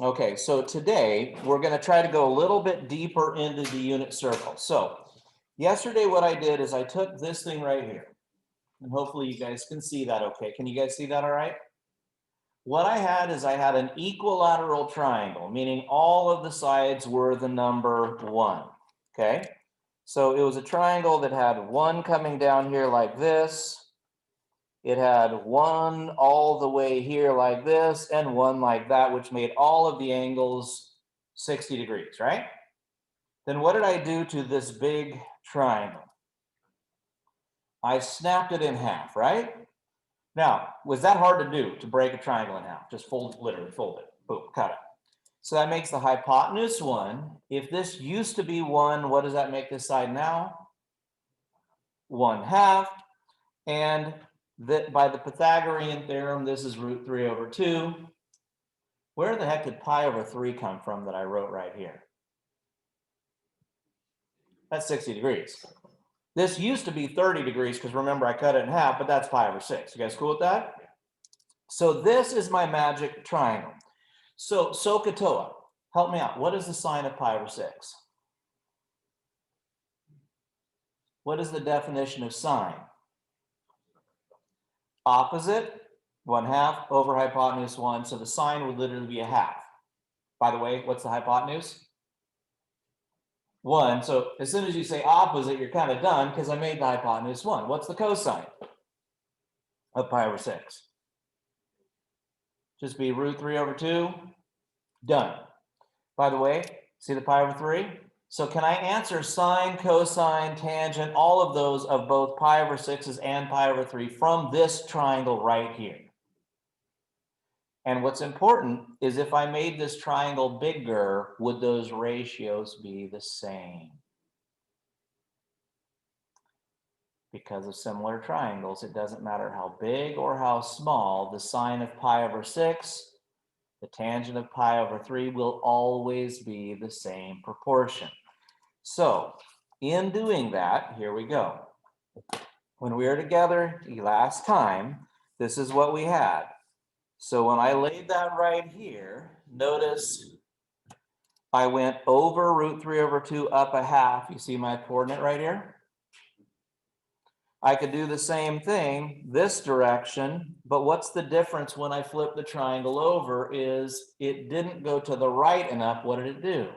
Okay, so today we're going to try to go a little bit deeper into the unit circle. So yesterday what I did is I took this thing right here, and hopefully you guys can see that okay. Can you guys see that all right? What I had is I had an equilateral triangle, meaning all of the sides were the number 1, okay? So it was a triangle that had 1 coming down here like this. It had 1 all the way here like this and 1 like that, which made all of the angles 60 degrees, right? Then what did I do to this big triangle? I snapped it in half, right? Now, was that hard to do, to break a triangle in half? Just fold, literally fold it, boom, cut it. So that makes the hypotenuse 1. If this used to be 1, what does that make this side now? 1/2. And that by the Pythagorean theorem, this is root 3 over 2. Where the heck did pi over 3 come from that I wrote right here? That's 60 degrees. This used to be 30 degrees because remember I cut it in half, but that's pi over 6. You guys cool with that? So this is my magic triangle. So SOHCAHTOA, help me out. What is the sine of pi over 6? What is the definition of sine? Opposite, 1/2 over hypotenuse 1. So the sine would literally be a half. By the way, what's the hypotenuse? 1. So as soon as you say opposite, you're kind of done because I made the hypotenuse 1. What's the cosine of pi over 6? Just be root 3 over 2. Done. By the way, see the pi over 3? So can I answer sine, cosine, tangent, all of those of both pi over 6's and pi over 3 from this triangle right here? And what's important is if I made this triangle bigger, would those ratios be the same? Because of similar triangles, it doesn't matter how big or how small, the sine of pi over 6, the tangent of pi over 3 will always be the same proportion. So in doing that, here we go. When we were together last time, this is what we had. So when I laid that right here, notice I went over root 3 over 2 up a half. You see my coordinate right here? I could do the same thing this direction, but what's the difference when I flip the triangle over is it didn't go to the right and up. What did it do?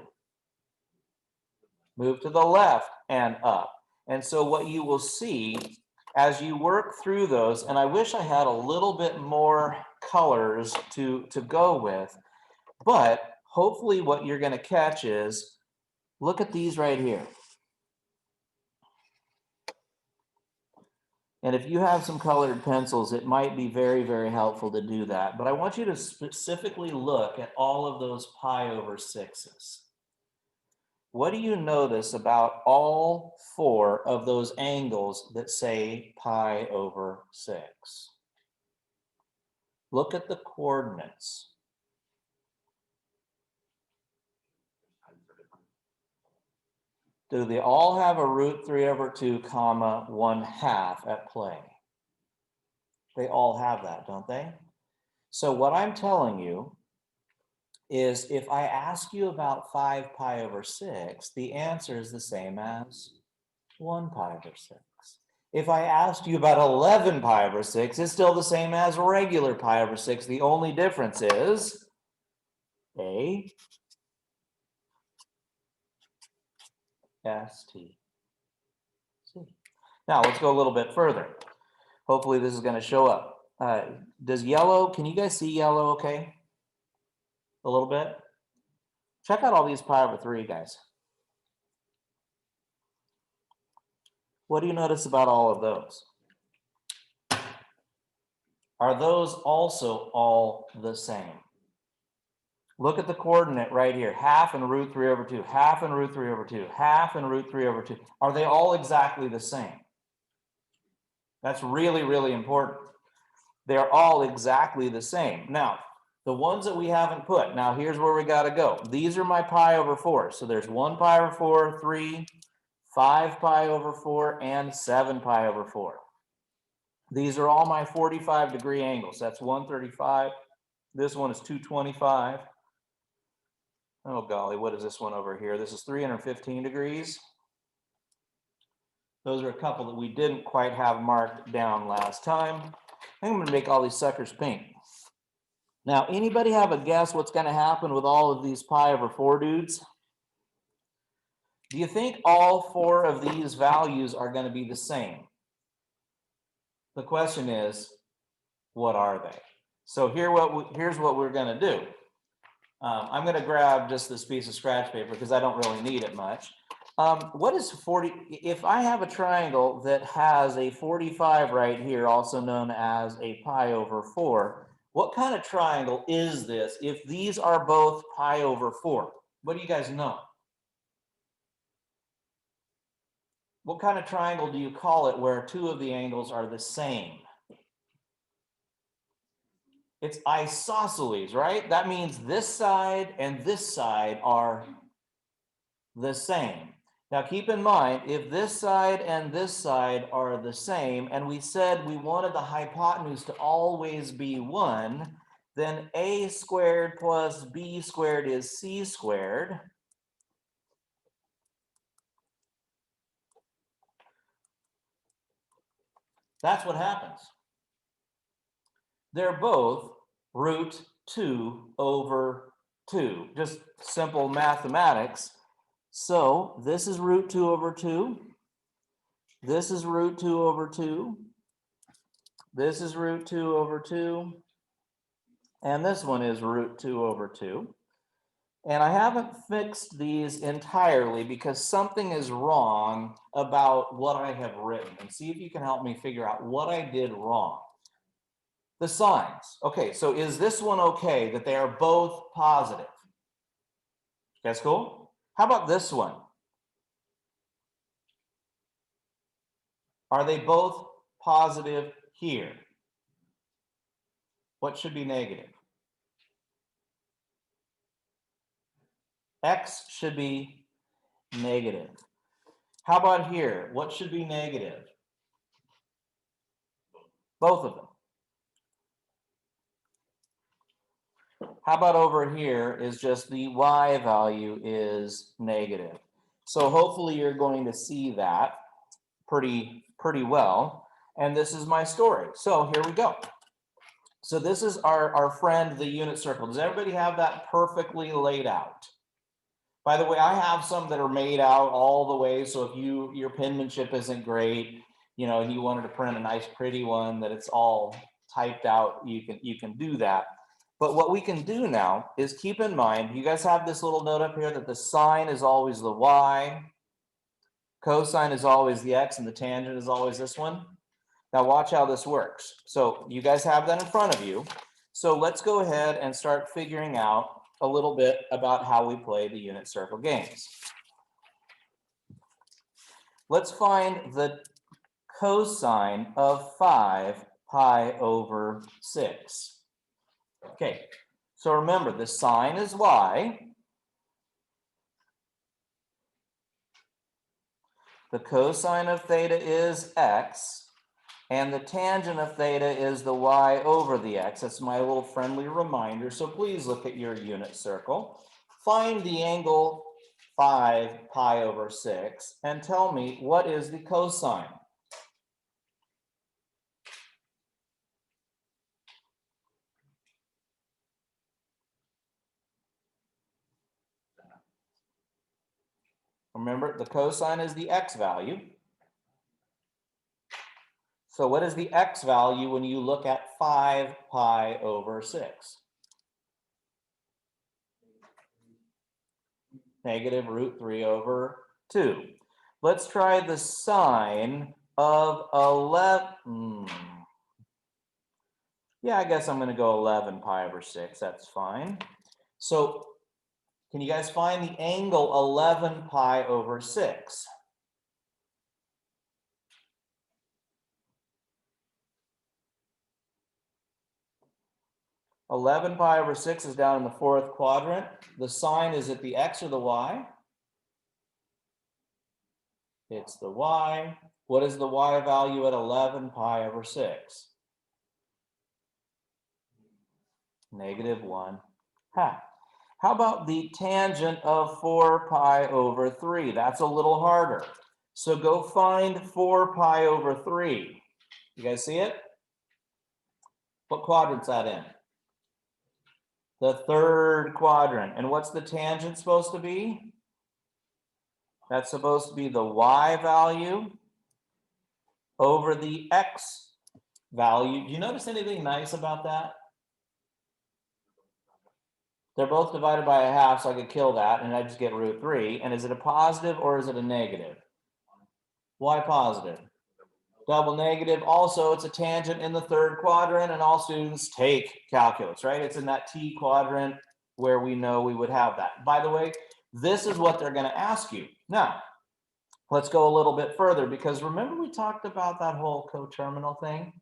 Move to the left and up. And so what you will see as you work through those, and I wish I had a little bit more colors to go with, but hopefully what you're going to catch is, look at these right here. And if you have some colored pencils, it might be very, very helpful to do that. But I want you to specifically look at all of those pi over 6's. What do you notice about all 4 of those angles that say pi over 6? Look at the coordinates. Do they all have a root 3 over 2 comma 1/2 at play? They all have that, don't they? So what I'm telling you is if I ask you about 5 pi over 6, the answer is the same as 1 pi over 6. If I asked you about 11 pi over 6, it's still the same as regular pi over 6. The only difference is A, S, T, C. Now let's go a little bit further. Hopefully this is going to show up. Does yellow, can you guys see yellow okay? A little bit? Check out all these pi over 3, guys. What do you notice about all of those? Are those also all the same? Look at the coordinate right here, 1/2 and root 3 over 2, 1/2 and root 3 over 2, 1/2 and root 3 over 2. Are they all exactly the same? That's really, really important. They're all exactly the same. Now, the ones that we haven't put, now here's where we got to go. These are my pi over 4. So there's 1 pi over 4, 3, 5 pi over 4, and 7 pi over 4. These are all my 45-degree angles. That's 135. This one is 225. Oh golly, what is this one over here? This is 315 degrees. Those are a couple that we didn't quite have marked down last time. I think I'm gonna make all these suckers pink. Now, anybody have a guess what's gonna happen with all of these pi over 4 dudes? Do you think all 4 of these values are gonna be the same? The question is, what are they? So here's what we're gonna do. I'm gonna grab just this piece of scratch paper because I don't really need it much. What is 40? If I have a triangle that has a 45 right here, also known as a pi over 4, what kind of triangle is this if these are both pi over 4? What do you guys know? What kind of triangle do you call it where 2 of the angles are the same? It's isosceles, right? That means this side and this side are the same. Now keep in mind, if this side and this side are the same, and we said we wanted the hypotenuse to always be 1, then a squared plus b squared is c squared. That's what happens. They're both root 2 over 2, just simple mathematics. So this is root 2 over 2. This is root 2 over 2. This is root 2 over 2. And this one is root 2 over 2. And I haven't fixed these entirely because something is wrong about what I have written. And see if you can help me figure out what I did wrong. The signs. Okay, so is this one okay that they are both positive? That's cool. How about this one? Are they both positive here? What should be negative? X should be negative. How about here? What should be negative? Both of them. How about over here is just the y value is negative. So hopefully you're going to see that pretty well. And this is my story. So here we go. So this is our friend, the unit circle. Does everybody have that perfectly laid out? By the way, I have some that are made out all the way. So if your penmanship isn't great, and you wanted to print a nice pretty one that it's all typed out, you can do that. But what we can do now is keep in mind, you guys have this little note up here that the sine is always the y, cosine is always the x, and the tangent is always this one. Now watch how this works. So you guys have that in front of you. So let's go ahead and start figuring out a little bit about how we play the unit circle games. Let's find the cosine of 5 pi over 6. Okay, so remember the sine is y. The cosine of theta is x. And the tangent of theta is the y over the x. That's my little friendly reminder. So please look at your unit circle. Find the angle 5 pi over 6 and tell me what is the cosine. Remember, the cosine is the x value. So what is the x value when you look at 5 pi over 6? Negative root 3 over 2. Let's try the sine of 11. Yeah, I guess I'm going to go 11 pi over 6. That's fine. So can you guys find the angle 11 pi over 6? (11 pi over 6 is down in the 4th quadrant. The sine is at the x or the y? It's the y. What is the y value at 11 pi over 6? Negative 1/2. How about the tangent of 4 pi over 3? That's a little harder. So go find 4 pi over 3. You guys see it? What quadrant's that in? The third quadrant. And what's the tangent supposed to be? That's supposed to be the y value over the x value. Do you notice anything nice about that? They're both divided by a half, so I could kill that, and I just get root 3. And is it a positive or is it a negative? Why positive? Double negative. Also, it's a tangent in the third quadrant, and all students take calculus, right? It's in that T quadrant where we know we would have that. By the way, this is what they're going to ask you. Now, let's go a little bit further, because remember we talked about that whole coterminal thing?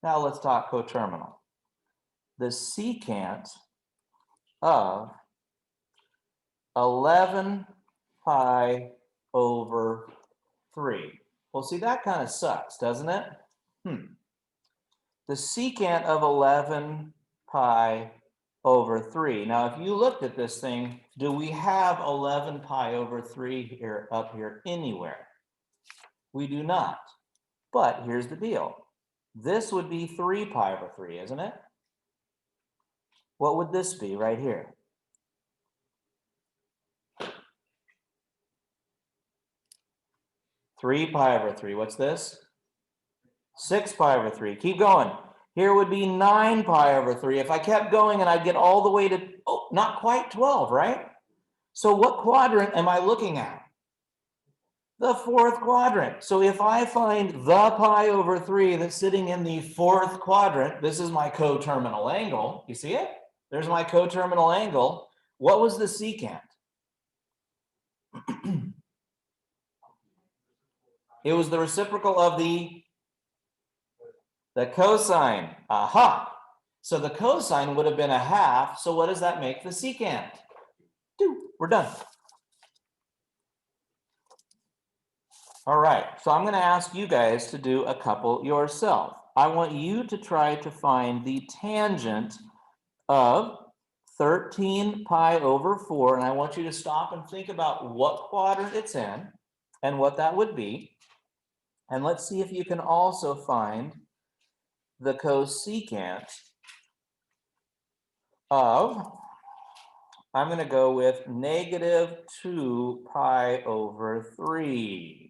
Now let's talk coterminal. The secant of 11 pi over 3. Well, see, that kind of sucks, doesn't it? The secant of 11 pi over 3. Now, if you looked at this thing, do we have 11 pi over 3 here, up here anywhere? We do not. But here's the deal. This would be 3 pi over 3, isn't it? What would this be right here? Three pi over 3. What's this? 6 pi over 3. Keep going. Here would be 9 pi over 3. If I kept going, and I'd get all the way to, oh, not quite 12, right? So what quadrant am I looking at? The fourth quadrant. So if I find the pi over 3 that's sitting in the fourth quadrant, this is my coterminal angle. You see it? There's my coterminal angle. What was the secant? It was the reciprocal of the cosine. Aha. So the cosine would have been a half. So what does that make the secant? 2. We're done. All right. So I'm going to ask you guys to do a couple yourself. I want you to try to find the tangent of 13 pi over 4. And I want you to stop and think about what quadrant it's in and what that would be. And let's see if you can also find the cosecant of, I'm going to go with negative 2 pi over 3.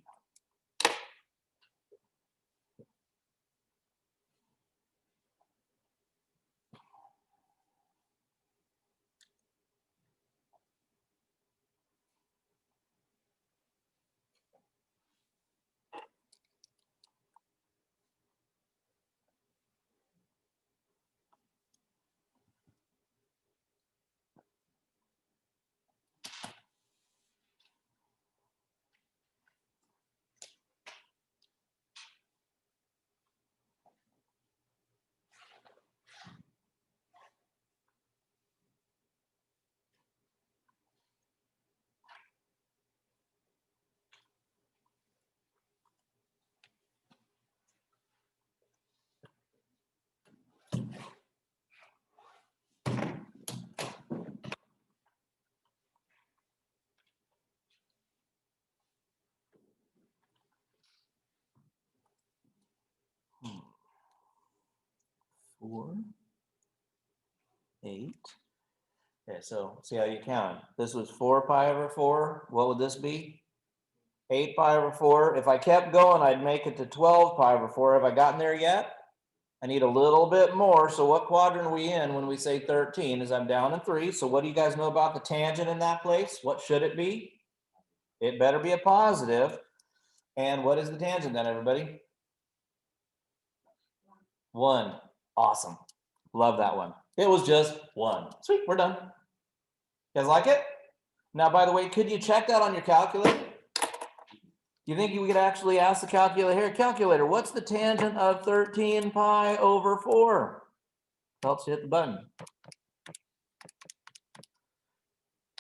Four, 8. Okay, so see how you count. This was 4 pi over 4. What would this be? 8 pi over 4. If I kept going, I'd make it to 12 pi over 4. Have I gotten there yet? I need a little bit more. So what quadrant are we in when we say 13? Is I'm down in 3. So what do you guys know about the tangent in that place? What should it be? It better be a positive. And what is the tangent then, everybody? 1. Awesome. Love that one. It was just 1. Sweet, we're done. You guys like it? Now, by the way, could you check that on your calculator? Do you think you could actually ask the calculator, here, calculator, what's the tangent of 13 pi over 4? Helps you hit the button.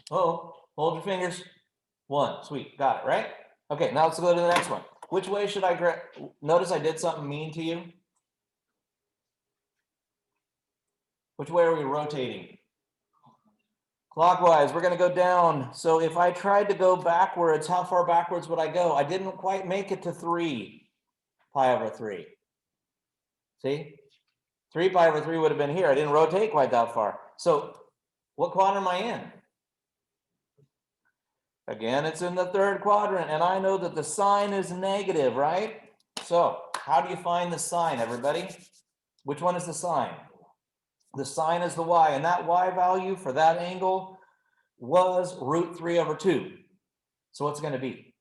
Oh, hold your fingers. 1. Sweet. Got it, right? Okay, now let's go to the next one. Which way should I notice I did something mean to you? Which way are we rotating? Clockwise, we're going to go down. So if I tried to go backwards, how far backwards would I go? I didn't quite make it to 3 pi over 3. See? 3 pi over 3 would have been here. I didn't rotate quite that far. So what quadrant am I in? Again, it's in the third quadrant, and I know that the sign is negative, right? So how do you find the sign, everybody? Which one is the sign? The sign is the y, and that y value for that angle was √3/2. So what's it going to be?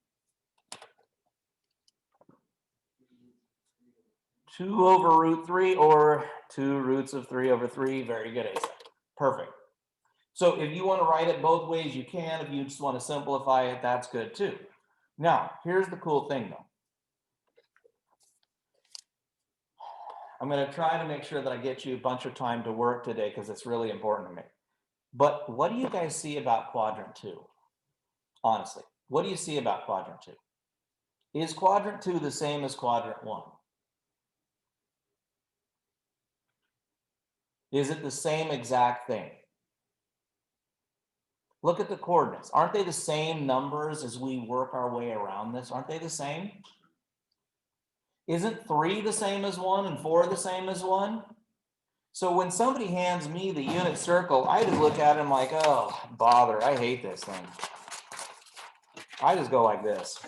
2 over √3 or 2 roots of 3/3. Very good, Asa. Perfect. So if you want to write it both ways, you can. If you just want to simplify it, that's good too. Now, here's the cool thing though. I'm going to try to make sure that I get you a bunch of time to work today because it's really important to me. But what do you guys see about quadrant 2? Honestly, what do you see about quadrant 2? Is quadrant 2 the same as quadrant 1? Is it the same exact thing? Look at the coordinates. Aren't they the same numbers as we work our way around this? Aren't they the same? Isn't 3 the same as 1 and 4 the same as 1? So when somebody hands me the unit circle, I just look at it and I'm like, oh, bother, I hate this thing. I just go like this.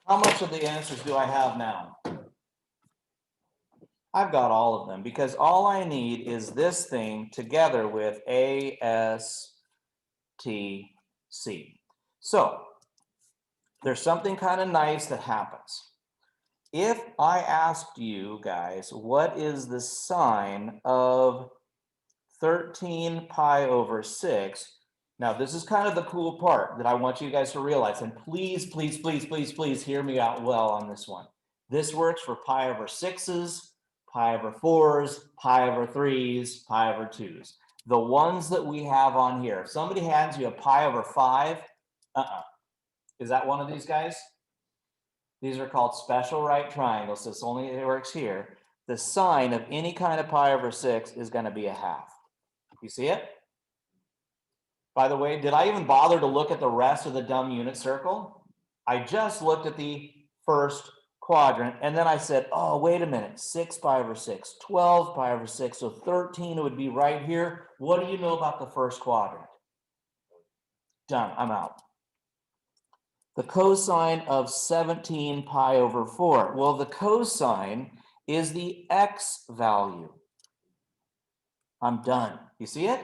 How much of the answers do I have now? I've got all of them because all I need is this thing together with A, S, T, C. So there's something kind of nice that happens. If I asked you guys, what is the sign of 13 pi over 6? Now, this is kind of the cool part that I want you guys to realize, and please, please, please, please, please hear me out well on this one. This works for pi over 6s, pi over 4s, pi over 3s, pi over 2s. The ones that we have on here, if somebody hands you a pi over 5, is that one of these guys? These are called special right triangles. This only works here. The sign of any kind of pi over 6 is going to be a half. You see it? By the way, did I even bother to look at the rest of the dumb unit circle? I just looked at the first quadrant, and then I said, oh, wait a minute, 6 pi over 6, 12 pi over 6, so 13 would be right here. What do you know about the first quadrant? Done, I'm out. The cosine of 17 pi over 4. Well, the cosine is the x value. I'm done. You see it?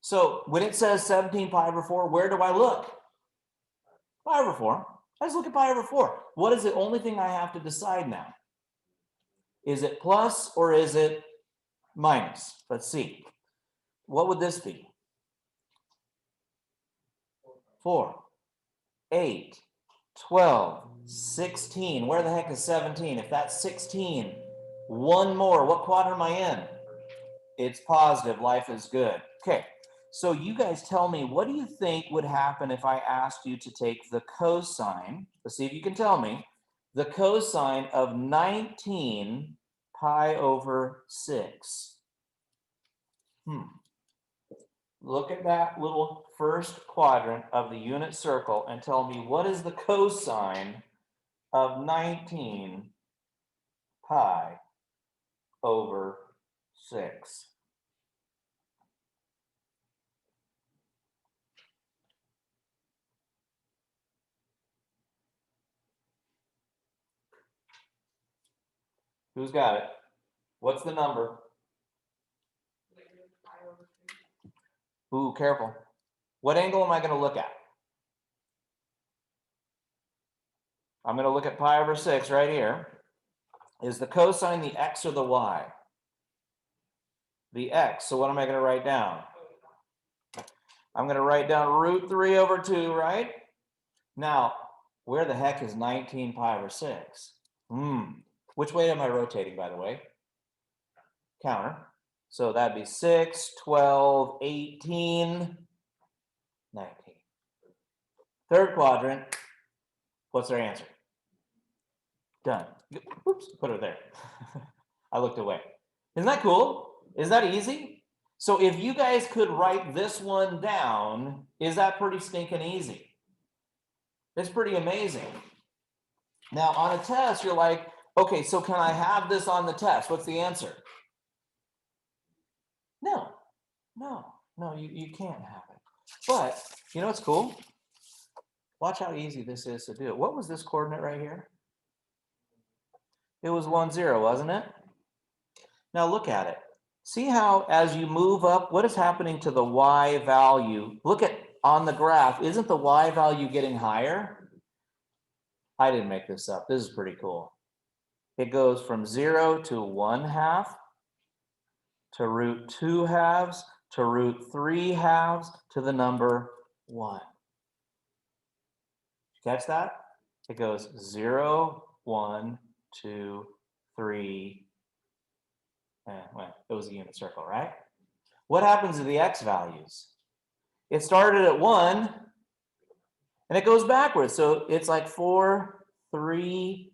So when it says 17 pi over 4, where do I look? Pi over 4. I just look at pi over 4. What is the only thing I have to decide now? Is it plus or is it minus? Let's see. What would this be? 4, 8, 12, 16. Where the heck is 17? If that's 16, one more. What quadrant am I in? It's positive. Life is good. Okay. So you guys tell me, what do you think would happen if I asked you to take the cosine? Let's see if you can tell me. The cosine of 19 pi over 6. Look at that little first quadrant of the unit circle and tell me, what is the cosine of 19 pi over 6? Who's got it? What's the number? Ooh, careful. What angle am I going to look at? I'm going to look at pi over 6 right here. Is the cosine the x or the y? The x. So what am I going to write down? I'm going to write down √3/2, right? Now, where the heck is 19 pi over 6? Which way am I rotating, by the way? Counter. So that'd be 6, 12, 18, 19. Third quadrant. What's our answer? Done. Oops, put it there. I looked away. Isn't that cool? Isn't that easy? So if you guys could write this one down, is that pretty stinking easy? It's pretty amazing. Now on a test, you're like, okay, so can I have this on the test? What's the answer? No, you can't have it. But you know what's cool? Watch how easy this is to do. What was this coordinate right here? It was 1, 0, wasn't it? Now look at it. See how as you move up, what is happening to the y value? Look at on the graph, isn't the y value getting higher? I didn't make this up. This is pretty cool. It goes from 0 to 1/2 to root 2 halves to root 3 halves to the number 1. Catch that? It goes 0, 1, 2, 3. Well, it was a unit circle, right? What happens to the x values? It started at 1 and it goes backwards. So it's like 4, 3,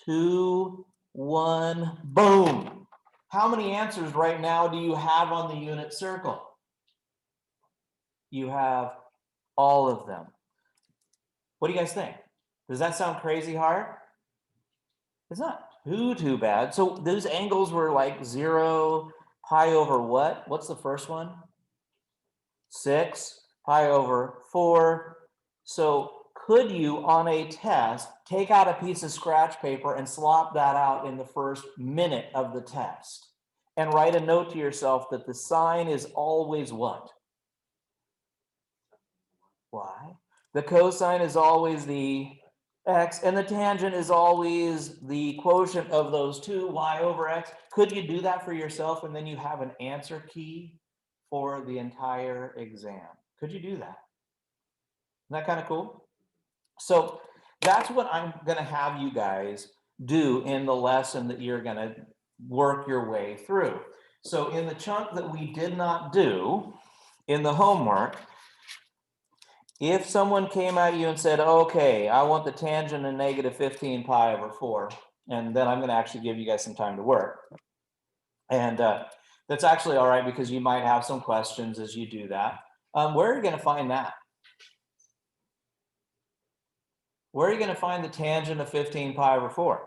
2, 1, boom. How many answers right now do you have on the unit circle? You have all of them. What do you guys think? Does that sound crazy hard? It's not too bad. So those angles were like 0, pi over what? What's the first one? 6, pi over 4. So could you on a test take out a piece of scratch paper and slop that out in the first minute of the test and write a note to yourself that the sine is always what? Y. The cosine is always the x, and the tangent is always the quotient of those two, y over x. Could you do that for yourself and then you have an answer key for the entire exam? Could you do that? Isn't that kind of cool? So that's what I'm going to have you guys do in the lesson that you're going to work your way through. So in the chunk that we did not do in the homework, if someone came at you and said, okay, I want the tangent of negative 15 pi over 4, and then I'm going to actually give you guys some time to work. And that's actually all right because you might have some questions as you do that. Where are you going to find that? Where are you going to find the tangent of 15 pi over 4?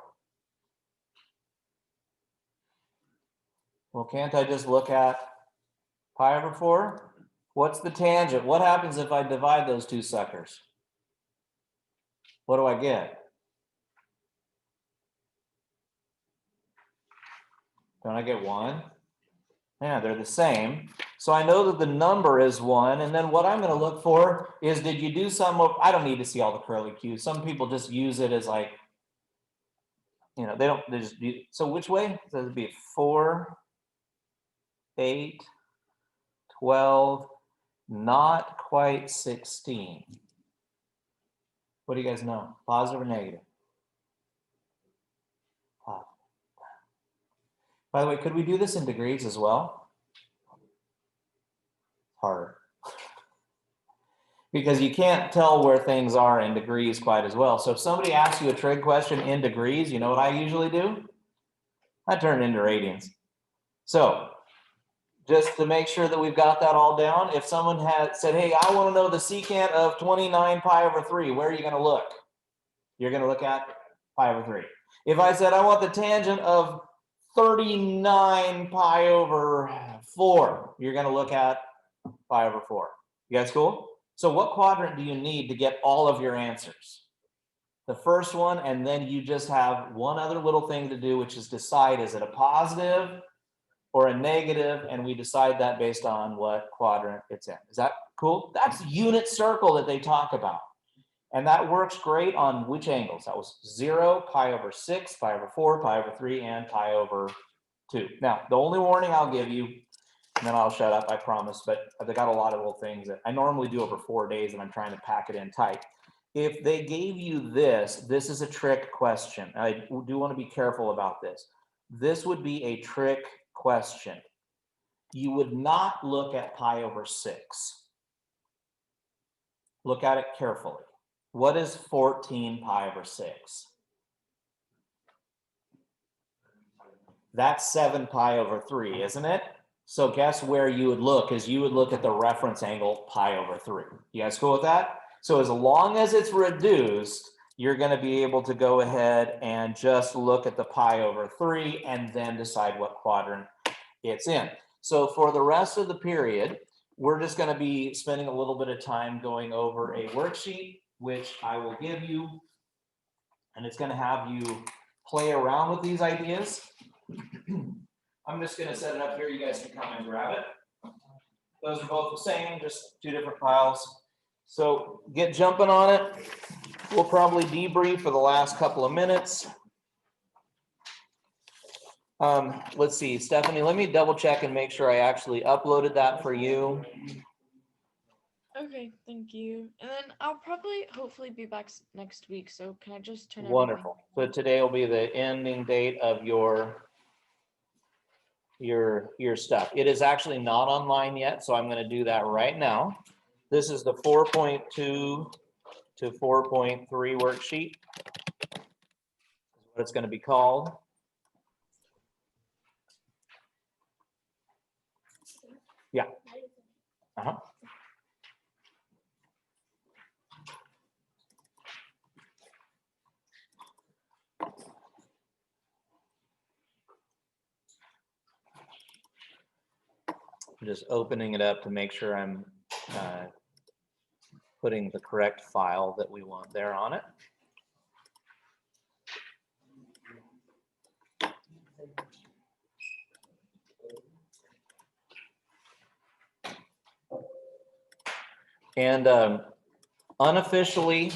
Well, can't I just look at pi over 4? What's the tangent? What happens if I divide those two suckers? What do I get? Don't I get 1? Yeah, they're the same. So I know that the number is 1. And then what I'm going to look for is, did you do some of, I don't need to see all the curly cues. Some people just use it as like, you know, they just do. So which way? So it'd be 4, 8, 12, not quite 16. What do you guys know? Positive or negative? Positive. By the way, could we do this in degrees as well? Harder. Because you can't tell where things are in degrees quite as well. So if somebody asks you a trig question in degrees, you know what I usually do? I turn it into radians. So just to make sure that we've got that all down, if someone had said, hey, I want to know the secant of 29 pi over 3, where are you going to look? You're going to look at pi over 3. If I said, I want the tangent of 39 pi over 4, you're going to look at pi over 4. You guys cool? So what quadrant do you need to get all of your answers? The first one, and then you just have one other little thing to do, which is decide, is it a positive or a negative? And we decide that based on what quadrant it's in. Is that cool? That's unit circle that they talk about. And that works great on which angles? That was 0, pi over 6, pi over 4, pi over 3, and pi over 2. Now, the only warning I'll give you, and then I'll shut up, I promise, but they got a lot of little things that I normally do over 4 days and I'm trying to pack it in tight. If they gave you this is a trick question. I do want to be careful about this. This would be a trick question. You would not look at pi over 6. Look at it carefully. What is 14 pi over 6? That's 7 pi over 3, isn't it? So guess where you would look is you would look at the reference angle pi over 3. You guys cool with that? So as long as it's reduced, you're going to be able to go ahead and just look at the pi over 3 and then decide what quadrant it's in. So for the rest of the period, we're just going to be spending a little bit of time going over a worksheet, which I will give you, and it's going to have you play around with these ideas. I'm just going to set it up here. You guys can come and grab it. Those are both the same, just 2 different files. So get jumping on it. We'll probably debrief for the last couple of minutes. Let's see, Stephanie, let me double check and make sure I actually uploaded that for you. Okay, thank you. And then I'll probably hopefully be back next week. So can I just turn Wonderful. So today will be the ending date of your stuff. It is actually not online yet, so I'm going to do that right now. This is the 4.2 to 4.3 worksheet. What it's going to be called. Yeah. Uh-huh. I'm just opening it up to make sure I'm putting the correct file that we want there on it. And unofficially,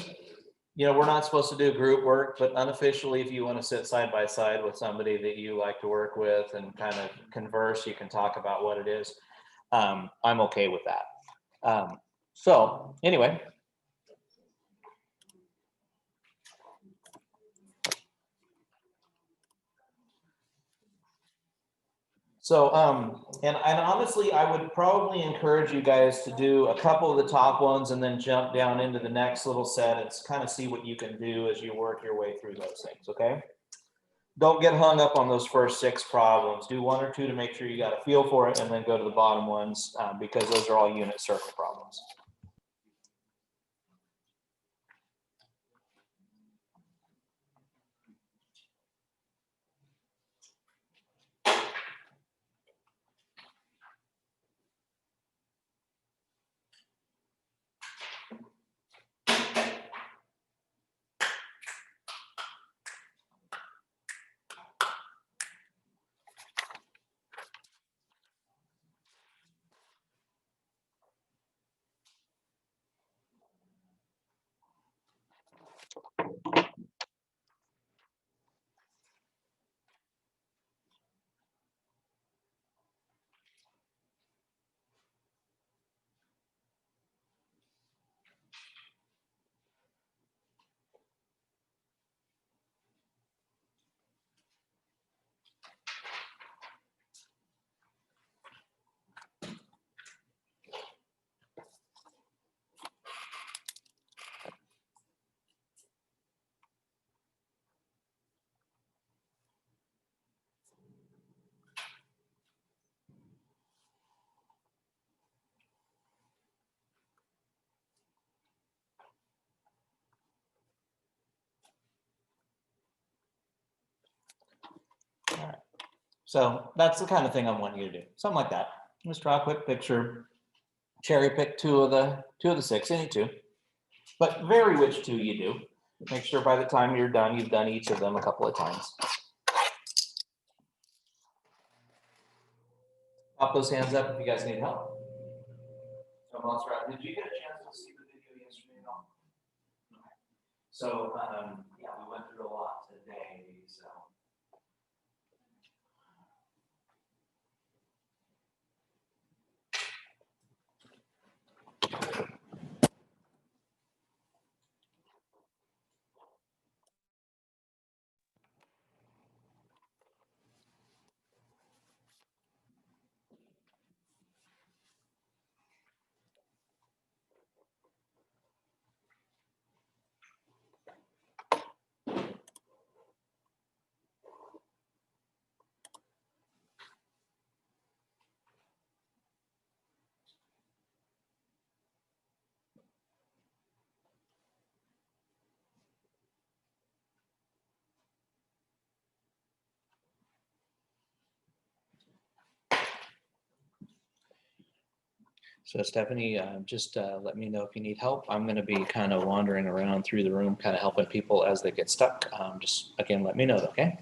you know, we're not supposed to do group work, but unofficially, if you want to sit side by side with somebody that you like to work with and kind of converse, you can talk about what it is. I'm okay with that. So anyway. So, and honestly, I would probably encourage you guys to do a couple of the top ones and then jump down into the next little set and kind of see what you can do as you work your way through those things, okay? Don't get hung up on those first 6 problems. Do 1 or 2 to make sure you got a feel for it, and then go to the bottom ones because those are all unit circle problems. All right. So that's the kind of thing I want you to do. Something like that. Just draw a quick picture. Cherry pick 2 of the 6, any 2, but vary which 2 you do. Make sure by the time you're done, you've done each of them a couple of times. Pop those hands up if you guys need help. Did you get a chance to see the video yesterday at all? Okay. So yeah, we went through a lot today. So. So Stephanie, just let me know if you need help. I'm going to be kind of wandering around through the room, kind of helping people as they get stuck. Just again, let me know, okay?